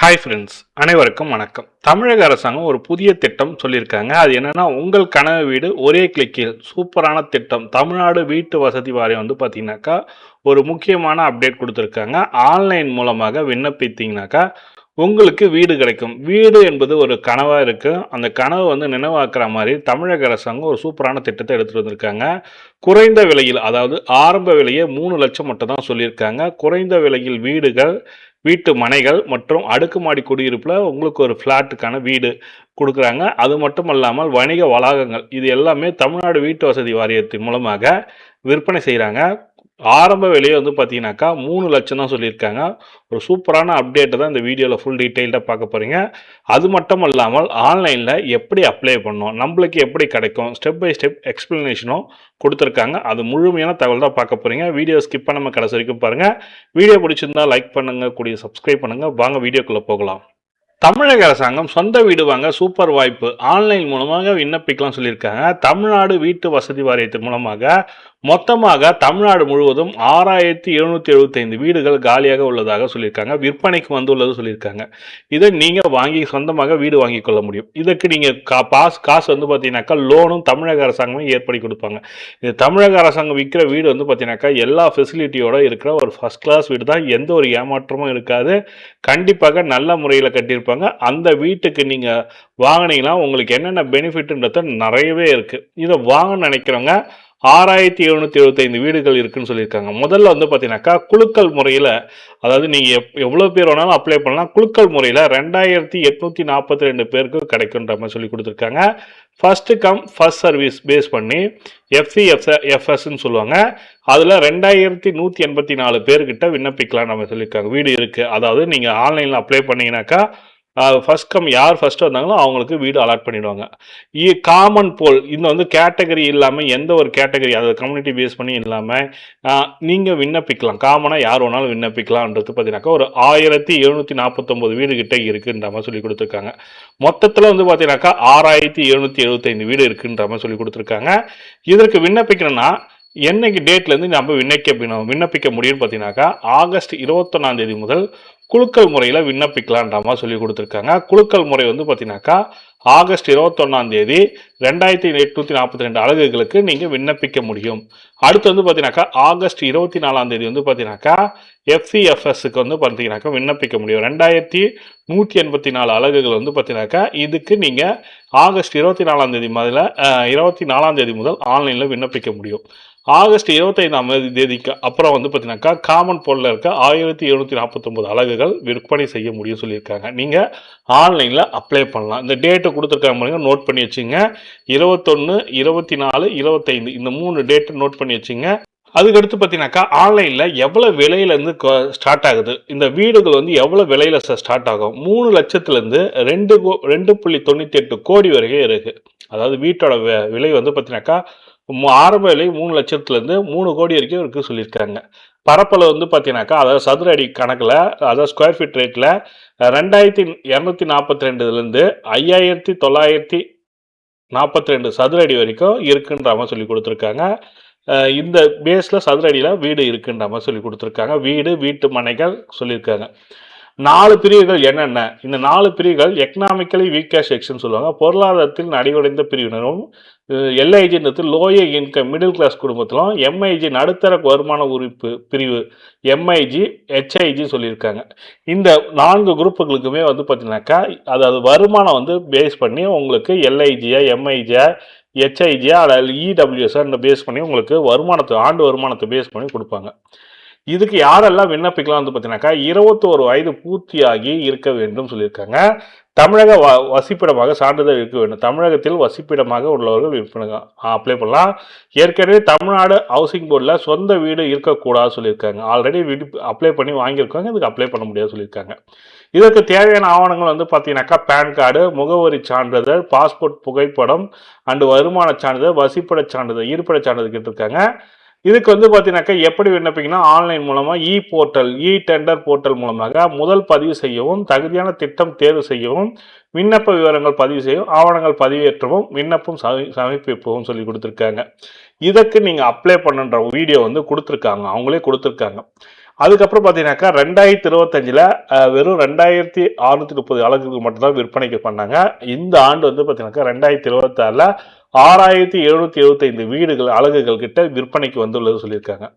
Hi friends, அனைவருக்கும் வணக்கம். தமிழக அரசாங்கம் ஒரு புதிய திட்டம் சொல்லியிருக்காங்க. அது என்னன்னா, உங்கள் கனவு வீடு ஒரே கிளிக்கில். சூப்பரான திட்டம். தமிழ்நாடு வீட்டு வசதி வாரியம் பார்த்தீங்கன்னாக்கா, ஒரு முக்கியமான அப்டேட் கொடுத்துருக்காங்க. ஆன்லைன் மூலமாக விண்ணப்பித்தீங்கன்னாக்கா, உங்களுக்கு வீடு கிடைக்கும். வீடு என்பது ஒரு கனவாக இருக்குது. அந்த கனவு நினைவாக்குற மாதிரி தமிழக அரசாங்கம் ஒரு சூப்பரான திட்டத்தை எடுத்துகிட்டு வந்திருக்காங்க. குறைந்த விலையில், அதாவது ஆரம்ப விலையே 3,00,000 மட்டும் தான் சொல்லியிருக்காங்க. குறைந்த விலையில் வீடுகள், வீட்டு மனைகள் மற்றும் அடுக்குமாடி குடியிருப்பில் உங்களுக்கு ஒரு ஃப்ளாட்டுக்கான வீடு கொடுக்குறாங்க. அது மட்டும் இல்லாமல் வணிக வளாகங்கள், இது எல்லாமே தமிழ்நாடு வீட்டு வசதி வாரியத்தின் மூலமாக விற்பனை செய்கிறாங்க. ஆரம்ப விலையை பார்த்தீங்கன்னாக்கா 3,00,000 தான் சொல்லியிருக்காங்க. ஒரு சூப்பரான அப்டேட்டை தான் இந்த வீடியோவில் ஃபுல் டீட்டெயில்டாக பார்க்க போகிறீங்க. அது மட்டும் இல்லாமல் ஆன்லைனில் எப்படி அப்ளை பண்ணணும், நம்மளுக்கு எப்படி கிடைக்கும், ஸ்டெப் பை ஸ்டெப் எக்ஸ்ப்ளனேஷனும் கொடுத்துருக்காங்க. அது முழுமையான தகவல் தான் பார்க்க போகிறீங்க. வீடியோ ஸ்கிப் பண்ணாமல் கடைசி வரைக்கும் பாருங்கள். வீடியோ பிடிச்சிருந்தா லைக் பண்ணுங்கள், கூடிய சப்ஸ்கிரைப் பண்ணுங்கள். வாங்க வீடியோக்குள்ளே போகலாம். தமிழக அரசாங்கம் சொந்த வீடு வாங்க சூப்பர் வாய்ப்பு, ஆன்லைன் மூலமாக விண்ணப்பிக்கலாம் சொல்லியிருக்காங்க. தமிழ்நாடு வீட்டு வசதி வாரியத்தின் மூலமாக மொத்தமாக தமிழ்நாடு முழுவதும் 6,775 வீடுகள் காலியாக உள்ளதாக சொல்லியிருக்காங்க. விற்பனைக்கு வந்துள்ளது சொல்லியிருக்காங்க. இதை நீங்கள் வாங்கி சொந்தமாக வீடு வாங்கி கொள்ள முடியும். இதற்கு நீங்கள் காசு பார்த்தீங்கன்னாக்கா லோனும் தமிழக அரசாங்கமே ஏற்படுத்தி கொடுப்பாங்க. இது தமிழக அரசாங்கம் விற்கிற வீடு பார்த்தீங்கன்னாக்கா எல்லா ஃபெசிலிட்டியோட இருக்கிற ஒரு ஃபர்ஸ்ட் கிளாஸ் வீடு தான். எந்த ஒரு ஏமாற்றமும் இருக்காது. கண்டிப்பாக நல்ல முறையில் கட்டியிருப்பாங்க. அந்த வீட்டுக்கு நீங்கள் வாங்கினீங்கன்னா உங்களுக்கு என்னென்ன பெனிஃபிட்ன்றது நிறையவே இருக்குது. இதை வாங்க நினைக்கிறவங்க 6,775 வீடுகள் இருக்குன்னு சொல்லியிருக்காங்க. முதல்ல பார்த்தீங்கன்னாக்கா குலுக்கல் முறையில், அதாவது நீங்கள் எவ்வளோ பேர் வேணாலும் அப்ளை பண்ணலாம். குலுக்கல் முறையில் 2,842 பேருக்கு கிடைக்குன்ற மாதிரி சொல்லி கொடுத்துருக்காங்க. First come first service base பண்ணி FCFSன்னு சொல்லுவாங்க. அதில் 2,184 பேர்கிட்ட விண்ணப்பிக்கலாம் நம்ம சொல்லியிருக்காங்க. வீடு இருக்குது. அதாவது நீங்கள் ஆன்லைனில் அப்ளை பண்ணிங்கனாக்கா ஃபர்ஸ்ட் கம் யார் ஃபர்ஸ்ட் வந்தாங்களோ அவங்களுக்கு வீடு அலாட் பண்ணிடுவாங்க. காமன் போல் இந்த கேட்டகரி இல்லாமல், எந்த ஒரு கேட்டகரி, அதாவது கம்யூனிட்டி பேஸ் பண்ணி இல்லாமல் நீங்கள் விண்ணப்பிக்கலாம். காமனாக யார் வேணாலும் விண்ணப்பிக்கலாம்ன்றது பார்த்தீங்கன்னாக்கா ஒரு 1,749 வீடு கிட்ட இருக்குன்ற மாதிரி சொல்லி கொடுத்துருக்காங்க. மொத்தத்தில் பார்த்தீங்கன்னாக்கா 6,775 வீடு இருக்குன்ற மாதிரி சொல்லி கொடுத்துருக்காங்க. இதற்கு விண்ணப்பிக்கணும்னா என்னைக்கு டேட்லேருந்து நம்ம விண்ணப்பிக்க முடியும்னு பார்த்தீங்கன்னாக்கா ஆகஸ்ட் 21 முதல் குலுக்கல் முறையில் விண்ணப்பிக்கலான்ற மாதிரி சொல்லி கொடுத்துருக்காங்க. குலுக்கல் முறை பார்த்தீங்கன்னாக்கா ஆகஸ்ட் 21 2,842 அலகுகளுக்கு நீங்கள் விண்ணப்பிக்க முடியும். அடுத்து பார்த்தீங்கன்னாக்கா ஆகஸ்ட் 24 பார்த்தீங்கன்னாக்கா FCFSக்கு பார்த்தீங்கன்னாக்கா விண்ணப்பிக்க முடியும். 2,184 அலகுகள் பார்த்தீங்கன்னாக்கா இதுக்கு நீங்கள் ஆகஸ்ட் 24 முதல் ஆன்லைனில் விண்ணப்பிக்க முடியும். ஆகஸ்ட் 25 அப்புறம் பார்த்தீங்கன்னாக்கா காமன் போலில் இருக்க 1,749 அலகுகள் விற்பனை செய்ய முடியும் சொல்லியிருக்காங்க. நீங்கள் ஆன்லைனில் அப்ளை பண்ணலாம். இந்த டேட்டு கொடுத்துருக்காங்க, நோட் பண்ணி வச்சுங்க. 21, 24, 25 இந்த 3 டேட்டு நோட் பண்ணி வச்சுங்க. அதுக்கடுத்து பார்த்தீங்கன்னாக்கா ஆன்லைனில் எவ்வளோ விலையிலேருந்து ஸ்டார்ட் ஆகுது, இந்த வீடுகள் எவ்வளோ விலையில் ஸ்டார்ட் ஆகும். 3,00,000லேருந்து 2.98 கோடி வரைக்கும் இருக்குது. அதாவது வீட்டோட விலை பார்த்தீங்கன்னாக்கா ஆரம்ப விலை 3,00,000லேருந்து 3 கோடி வரைக்கும் இருக்குது சொல்லியிருக்காங்க. பரப்பளவு பார்த்தீங்கன்னாக்கா, அதாவது சதுர அடி கணக்கில், அதாவது ஸ்கொயர் ஃபீட் ரேட்டில் 2,242லேருந்து 5,942 சதுர அடி வரைக்கும் இருக்குன்ற மாதிரி சொல்லி கொடுத்துருக்காங்க. இந்த பேஸில் சதுர அடியில் வீடு இருக்குன்ற மாதிரி சொல்லி கொடுத்துருக்காங்க. வீடு, வீட்டு மனைகள் சொல்லியிருக்காங்க. 4 பிரிவுகள் என்னென்ன? இந்த 4 பிரிவுகள் எக்கனாமிக்கலி வீக்கர் செக்ஷன் சொல்லுவாங்க. பொருளாதாரத்தில் நலிவடைந்த பிரிவினரும், LIG lower income middle class குடும்பத்திலும், MIG நடுத்தர வருமான உறுப்பு பிரிவு MIG, HIG சொல்லியிருக்காங்க. இந்த 4 குரூப்புகளுக்குமே பார்த்தீங்கன்னாக்கா, அதாவது வருமானம் பேஸ் பண்ணி உங்களுக்கு LIG, MIG, HIG அல்லது EWS பேஸ் பண்ணி உங்களுக்கு ஆண்டு வருமானத்தை பேஸ் பண்ணி கொடுப்பாங்க. இதுக்கு யாரெல்லாம் விண்ணப்பிக்கலாம் பார்த்தீங்கன்னாக்கா 21 வயது பூர்த்தியாகி இருக்க வேண்டும் சொல்லியிருக்காங்க. தமிழக வசிப்பிடமாக சான்றிதழ் இருக்க வேண்டும். தமிழகத்தில் வசிப்பிடமாக உள்ளவர்கள் அப்ளை பண்ணலாம். ஏற்கனவே தமிழ்நாடு ஹவுசிங் போர்டில் சொந்த வீடு இருக்கக்கூடாது சொல்லியிருக்காங்க. ஆல்ரெடி வீடு அப்ளை பண்ணி வாங்கியிருக்காங்க, இதுக்கு அப்ளை பண்ண முடியாது சொல்லியிருக்காங்க. இதற்கு தேவையான ஆவணங்கள் பார்த்தீங்கன்னாக்கா பேன் கார்டு, முகவரி சான்றிதழ், பாஸ்போர்ட் புகைப்படம் அண்டு வருமான சான்றிதழ், வசிப்பிட சான்றிதழ், இருப்பிட சான்றிதழ் கேட்டிருக்காங்க. இதுக்கு பார்த்தீங்கன்னாக்கா எப்படி விண்ணப்பிக்கணும், ஆன்லைன் மூலமாக டெண்டர் போர்ட்டல் மூலமாக முதல் பதிவு செய்யவும், தகுதியான திட்டம் தேர்வு செய்யவும், விண்ணப்ப விவரங்கள் பதிவு செய்யவும், ஆவணங்கள் பதிவேற்றவும், விண்ணப்பம் சமர்ப்பிக்கவும் சொல்லி கொடுத்துருக்காங்க. இதற்கு நீங்கள் அப்ளை பண்ணுன்ற வீடியோ கொடுத்துருக்காங்க, அவங்களே கொடுத்துருக்காங்க. அதுக்கப்புறம் பார்த்தீங்கன்னாக்கா 2025ல் வெறும் 2630 அலகுக்கு மட்டும்தான் விற்பனைக்கு பண்ணாங்க. இந்த ஆண்டு வந்து பார்த்தீங்கன்னாக்கா 2026ல் 6775 வீடுகள் அலகுகள் கிட்ட விற்பனைக்கு வந்துள்ளது சொல்லியிருக்காங்க.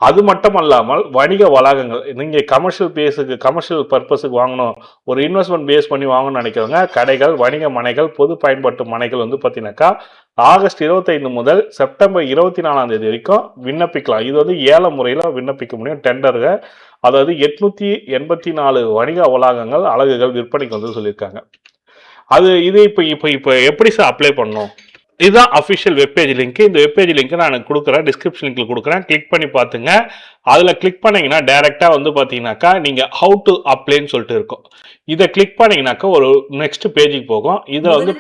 அது மட்டும் அல்லாமல் வணிக வளாகங்கள், நீங்க கமர்ஷியல் பர்பஸுக்கு வாங்கணும், ஒரு இன்வெஸ்ட்மெண்ட் பேஸ் பண்ணி வாங்கணும்னு நினைக்கிறவங்க கடைகள், வணிக மனைகள், பொது பயன்பாட்டு மனைகள் வந்து பார்த்தீங்கன்னாக்கா ஆகஸ்ட் 25 முதல் செப்டம்பர் 24 வரைக்கும் விண்ணப்பிக்கலாம். இது வந்து ஏல முறையில் விண்ணப்பிக்க முடியும் டெண்டர்கள். அதாவது 884 வணிக வளாகங்கள் அலகுகள் விற்பனைக்கு வந்து சொல்லியிருக்காங்க. இது இப்போ எப்படி சார் அப்ளை பண்ணணும்? இதுதான் அஃபிஷியல் வெப்பேஜ் லிங்க். இந்த வெப்பேஜ் லிங்க் நான் கொடுக்குறேன், டிஸ்கிரிப்ஷன் லிங்க்ல கொடுக்குறேன், கிளிக் பண்ணி பார்த்துங்க. அதில் கிளிக் பண்ணீங்கன்னா டைரெக்டாக வந்து பார்த்தீங்கன்னாக்கா நீங்கள் ஹவு டு அப்ளைன்னு சொல்லிட்டு இருக்கும். இதை கிளிக் பண்ணீங்கன்னாக்கா ஒரு நெக்ஸ்ட் பேஜுக்கு போகும். இதில் வந்து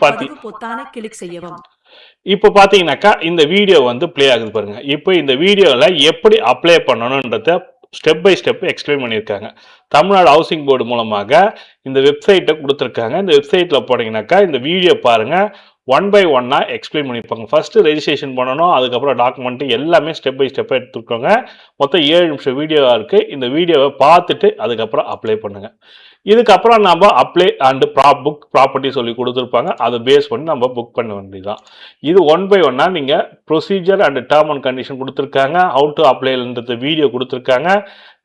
இப்போ பார்த்தீங்கன்னாக்கா இந்த வீடியோ வந்து பிளே ஆகுது பாருங்க. இப்போ இந்த வீடியோவில் எப்படி அப்ளை பண்ணணுன்றத ஸ்டெப் பை ஸ்டெப் எக்ஸ்பிளைன் பண்ணியிருக்காங்க. தமிழ்நாடு ஹவுசிங் போர்டு மூலமாக இந்த வெப்சைட்டை கொடுத்துருக்காங்க. இந்த வெப்சைட்டில் போனீங்கன்னாக்கா இந்த வீடியோ பாருங்கள், ஒன் பை ஒன்னாக எக்ஸ்பிளைன் பண்ணியிருப்பாங்க. ஃபஸ்ட்டு ரெஜிஸ்ட்ரேஷன் பண்ணணும், அதுக்கப்புறம் டாக்குமெண்ட்டு எல்லாமே ஸ்டெப் பை ஸ்டெப்பாக எடுத்துருக்கோங்க. மொத்தம் 7 நிமிஷம் வீடியோவாக இருக்குது. இந்த வீடியோவை பார்த்துட்டு அதுக்கப்புறம் அப்ளை பண்ணுங்கள். இதுக்கப்புறம் நம்ம அப்ளை அண்டு புக் ப்ராப்பர்ட்டி சொல்லி கொடுத்துருப்பாங்க. அதை பேஸ் பண்ணி நம்ம புக் பண்ண வேண்டியதுதான். இது ஒன் பை ஒன்னாக நீங்கள் procedure and term and condition கொடுத்துருக்காங்க. ஹவு டு அப்ளைன்றது வீடியோ கொடுத்துருக்காங்க.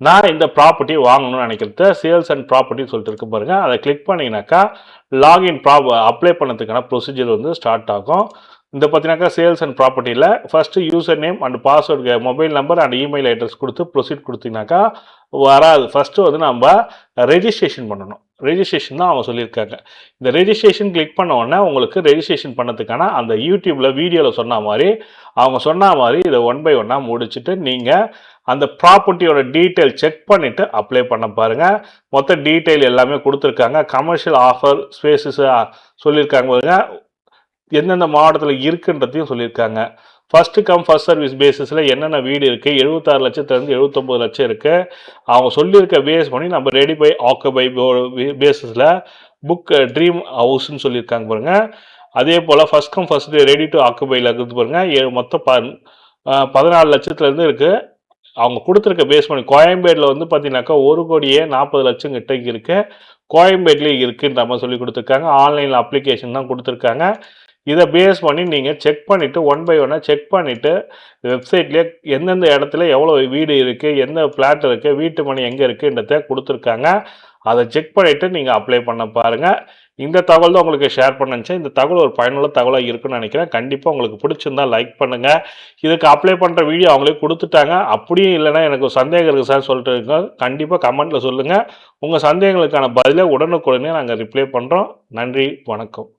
நான் இந்த ப்ராப்பர்ட்டியை வாங்கணும்னு நினைக்கிறது சேல்ஸ் அண்ட் ப்ராப்பர்ட்டின்னு சொல்லிட்டு இருக்கு பாருங்க. அதை கிளிக் பண்ணிங்கனாக்கா லாகின் அப்ளை பண்ணதுக்கான ப்ரொசீஜர் வந்து ஸ்டார்ட் ஆகும். இந்த பார்த்தீங்கன்னாக்கா சேல்ஸ் அண்ட் ப்ராப்பர்ட்டியில் first user name and password, mobile number and email address கொடுத்து ப்ரொசீட் கொடுத்தீங்கன்னாக்கா வராது. ஃபஸ்ட்டு வந்து நம்ம ரெஜிஸ்ட்ரேஷன் பண்ணணும். ரெஜிஸ்ட்ரேஷன் தான் அவங்க சொல்லியிருக்காங்க. இந்த ரெஜிஸ்ட்ரேஷன் கிளிக் பண்ண உடனே உங்களுக்கு ரெஜிஸ்ட்ரேஷன் பண்ணதுக்கான அந்த யூடியூப்பில் வீடியோவில் சொன்ன மாதிரி அவங்க சொன்ன மாதிரி இதை ஒன் பை ஒன்னாக முடிச்சுட்டு நீங்கள் அந்த ப்ராப்பர்ட்டியோட டீட்டெயில் செக் பண்ணிவிட்டு அப்ளை பண்ண பாருங்கள். மொத்த டீட்டெயில் எல்லாமே கொடுத்துருக்காங்க. கமர்ஷியல் ஆஃபர் ஸ்பேஸஸ் சொல்லியிருக்காங்க பாருங்க, எந்தெந்த மாவட்டத்தில் இருக்குன்றதையும் சொல்லியிருக்காங்க. ஃபர்ஸ்ட் கம் ஃபர்ஸ்ட் சர்வீஸ் பேசிஸில் என்னென்ன வீடு இருக்குது, 76 லட்சத்துலேருந்து 79 லட்சம் இருக்குது. அவங்க சொல்லியிருக்க பேஸ் பண்ணி நம்ம ரெடி பை ஆக்குபை பேசிஸில் புக் ட்ரீம் ஹவுஸ்ன்னு சொல்லியிருக்காங்க பாருங்க. அதே போல் first come first ready to ஆக்குபையில் இருக்குது பாருங்க. மொத்தம் 14 லட்சத்துலேருந்து இருக்குது. அவங்க கொடுத்துருக்க பேஸ் பண்ணி கோயம்பேடில் வந்து பார்த்தீங்கன்னாக்கா 1,40,00,000 கிட்ட இருக்குது. கோயம்பேட்லேயே இருக்குன்ற மாதிரி சொல்லி கொடுத்துருக்காங்க. ஆன்லைனில் அப்ளிகேஷன் தான் கொடுத்துருக்காங்க. இதை பேஸ் பண்ணி நீங்கள் செக் பண்ணிவிட்டு ஒன் பை ஒன்னாக செக் பண்ணிவிட்டு வெப்சைட்லேயே எந்தெந்த இடத்துல எவ்வளோ வீடு இருக்குது, எந்த பிளாட் இருக்குது, வீட்டு மணி எங்கே இருக்குன்றத கொடுத்துருக்காங்க. அதை செக் பண்ணிவிட்டு நீங்கள் அப்ளை பண்ண பாருங்கள். இந்த தகவல் தான் உங்களுக்கு ஷேர் பண்ணிச்சேன். இந்த தகவல் ஒரு பயனுள்ள தகவலாக இருக்குன்னு நினைக்கிறேன். கண்டிப்பாக உங்களுக்கு பிடிச்சிருந்தா லைக் பண்ணுங்கள். இதுக்கு அப்ளை பண்ணுற வீடியோ அவங்களே கொடுத்துட்டாங்க. அப்படியும் இல்லைன்னா எனக்கு சந்தேகம் இருக்குது சார் சொல்லிட்டு இருக்கோம், கண்டிப்பாக கமெண்ட்டில் சொல்லுங்கள். உங்கள் சந்தேகங்களுக்கான பதிலை உடனுக்குடனே நாங்கள் ரிப்ளை பண்ணுறோம். நன்றி, வணக்கம்.